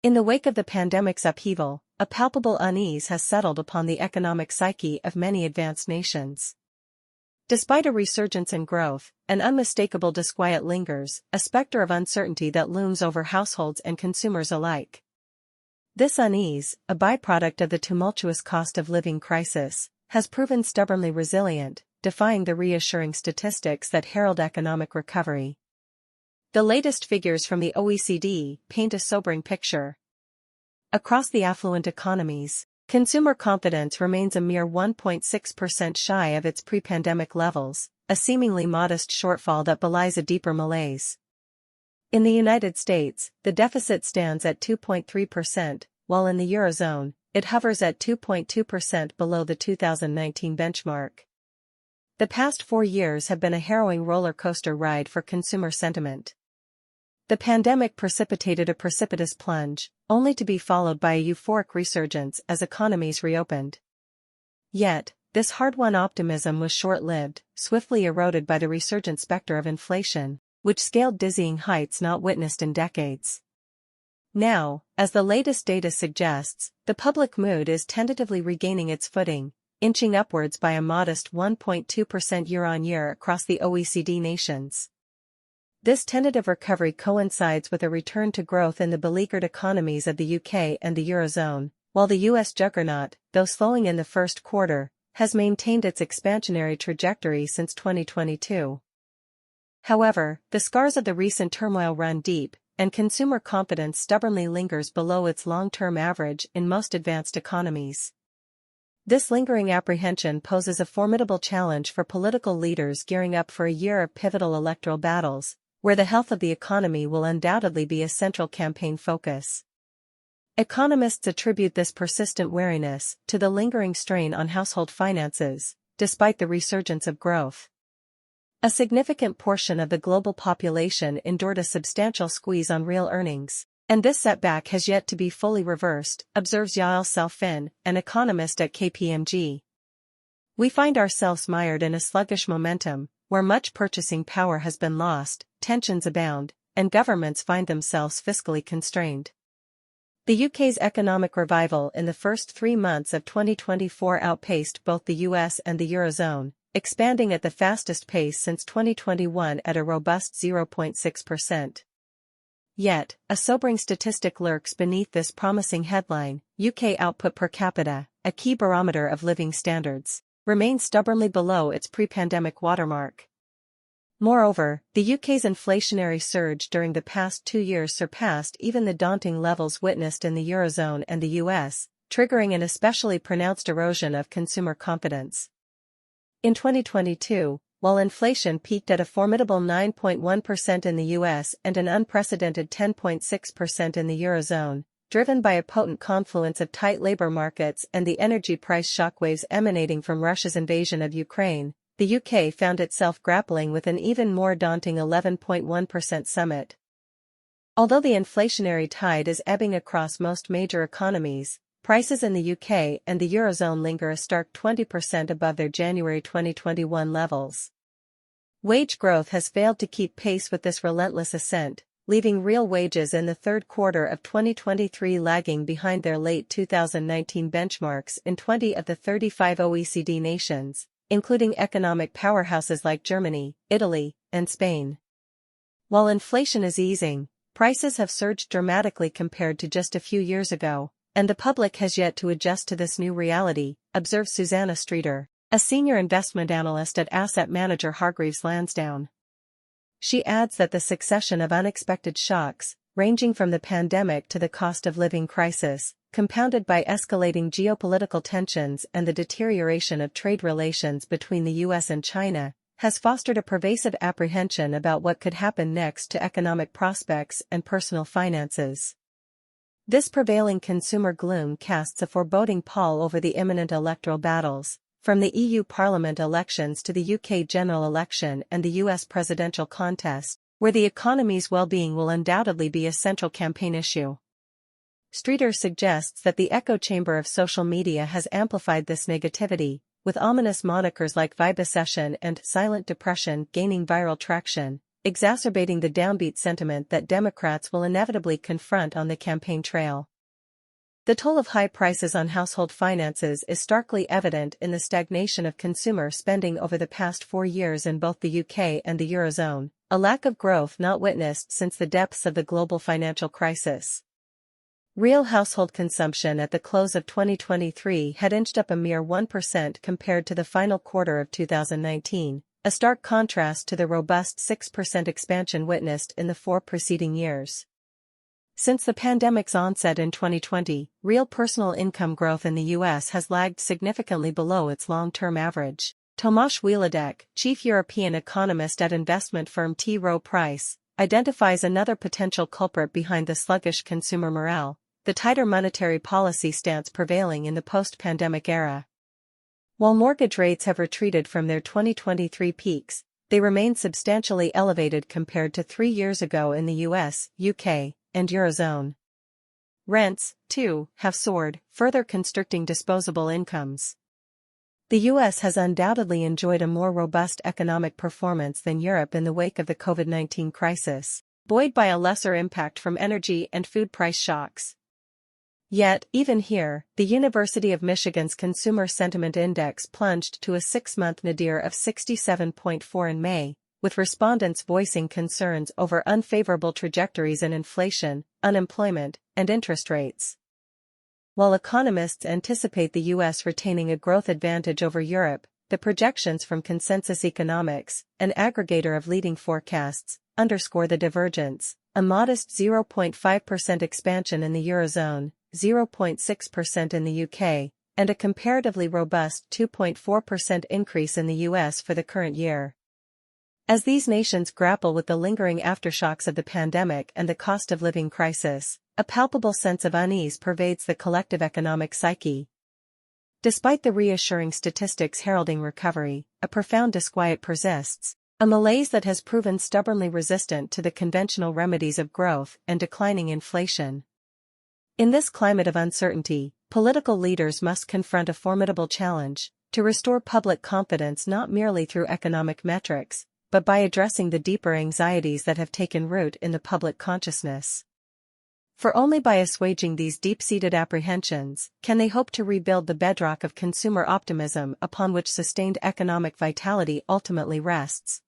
In the wake of the pandemic's upheaval, a palpable unease has settled upon the economic psyche of many advanced nations. Despite a resurgence in growth, an unmistakable disquiet lingers, a specter of uncertainty that looms over households and consumers alike. This unease, a byproduct of the tumultuous cost of living crisis, has proven stubbornly resilient, defying the reassuring statistics that herald economic recovery. The latest figures from the OECD paint a sobering picture. Across the affluent economies, consumer confidence remains a mere 1.6% shy of its pre-pandemic levels, a seemingly modest shortfall that belies a deeper malaise. In the United States, the deficit stands at 2.3%, while in the Eurozone, it hovers at 2.2% below the 2019 benchmark. The past 4 years have been a harrowing roller coaster ride for consumer sentiment. The pandemic precipitated a precipitous plunge, only to be followed by a euphoric resurgence as economies reopened. Yet, this hard-won optimism was short-lived, swiftly eroded by the resurgent specter of inflation, which scaled dizzying heights not witnessed in decades. Now, as the latest data suggests, the public mood is tentatively regaining its footing, inching upwards by a modest 1.2% year-on-year across the OECD nations. This tentative recovery coincides with a return to growth in the beleaguered economies of the UK and the Eurozone, while the US juggernaut, though slowing in the first quarter, has maintained its expansionary trajectory since 2022. However, the scars of the recent turmoil run deep, and consumer confidence stubbornly lingers below its long-term average in most advanced economies. This lingering apprehension poses a formidable challenge for political leaders gearing up for a year of pivotal electoral battles, where the health of the economy will undoubtedly be a central campaign focus. Economists attribute this persistent wariness to the lingering strain on household finances, despite the resurgence of growth. A significant portion of the global population endured a substantial squeeze on real earnings, and this setback has yet to be fully reversed, observes Yael Selfin, an economist at KPMG. We find ourselves mired in a sluggish momentum, where much purchasing power has been lost, tensions abound, and governments find themselves fiscally constrained. The UK's economic revival in the first 3 months of 2024 outpaced both the US and the Eurozone, expanding at the fastest pace since 2021 at a robust 0.6%. Yet, a sobering statistic lurks beneath this promising headline: UK output per capita, a key barometer of living standards, remains stubbornly below its pre-pandemic watermark. Moreover, the UK's inflationary surge during the past 2 years surpassed even the daunting levels witnessed in the Eurozone and the US, triggering an especially pronounced erosion of consumer confidence. In 2022, while inflation peaked at a formidable 9.1% in the US and an unprecedented 10.6% in the Eurozone, driven by a potent confluence of tight labor markets and the energy price shockwaves emanating from Russia's invasion of Ukraine, the UK found itself grappling with an even more daunting 11.1% summit. Although the inflationary tide is ebbing across most major economies, prices in the UK and the Eurozone linger a stark 20% above their January 2021 levels. Wage growth has failed to keep pace with this relentless ascent, leaving real wages in the third quarter of 2023 lagging behind their late 2019 benchmarks in 20 of the 35 OECD nations, including economic powerhouses like Germany, Italy, and Spain. While inflation is easing, prices have surged dramatically compared to just a few years ago, and the public has yet to adjust to this new reality, observes Susanna Streeter, a senior investment analyst at asset manager Hargreaves Lansdowne. She adds that the succession of unexpected shocks, ranging from the pandemic to the cost of living crisis, compounded by escalating geopolitical tensions and the deterioration of trade relations between the US and China, has fostered a pervasive apprehension about what could happen next to economic prospects and personal finances. This prevailing consumer gloom casts a foreboding pall over the imminent electoral battles, from the EU Parliament elections to the UK general election and the US presidential contest, where the economy's well-being will undoubtedly be a central campaign issue. Streeter suggests that the echo chamber of social media has amplified this negativity, with ominous monikers like vibecession and silent depression gaining viral traction, exacerbating the downbeat sentiment that Democrats will inevitably confront on the campaign trail. The toll of high prices on household finances is starkly evident in the stagnation of consumer spending over the past 4 years in both the UK and the Eurozone, a lack of growth not witnessed since the depths of the global financial crisis. Real household consumption at the close of 2023 had inched up a mere 1% compared to the final quarter of 2019, a stark contrast to the robust 6% expansion witnessed in the 4 preceding years. Since the pandemic's onset in 2020, real personal income growth in the US has lagged significantly below its long-term average. Tomasz Wieladek, chief European economist at investment firm T. Rowe Price, identifies another potential culprit behind the sluggish consumer morale: the tighter monetary policy stance prevailing in the post-pandemic era. While mortgage rates have retreated from their 2023 peaks, they remain substantially elevated compared to 3 years ago in the US, UK, and Eurozone. Rents, too, have soared, further constricting disposable incomes. The US has undoubtedly enjoyed a more robust economic performance than Europe in the wake of the COVID-19 crisis, buoyed by a lesser impact from energy and food price shocks. Yet, even here, the University of Michigan's Consumer Sentiment Index plunged to a 6-month nadir of 67.4 in May, with respondents voicing concerns over unfavorable trajectories in inflation, unemployment, and interest rates. While economists anticipate the US retaining a growth advantage over Europe, the projections from Consensus Economics, an aggregator of leading forecasts, underscore the divergence: a modest 0.5% expansion in the Eurozone, 0.6% in the UK, and a comparatively robust 2.4% increase in the US for the current year. As these nations grapple with the lingering aftershocks of the pandemic and the cost of living crisis, a palpable sense of unease pervades the collective economic psyche. Despite the reassuring statistics heralding recovery, a profound disquiet persists, a malaise that has proven stubbornly resistant to the conventional remedies of growth and declining inflation. In this climate of uncertainty, political leaders must confront a formidable challenge: to restore public confidence not merely through economic metrics, but by addressing the deeper anxieties that have taken root in the public consciousness. For only by assuaging these deep-seated apprehensions can they hope to rebuild the bedrock of consumer optimism upon which sustained economic vitality ultimately rests.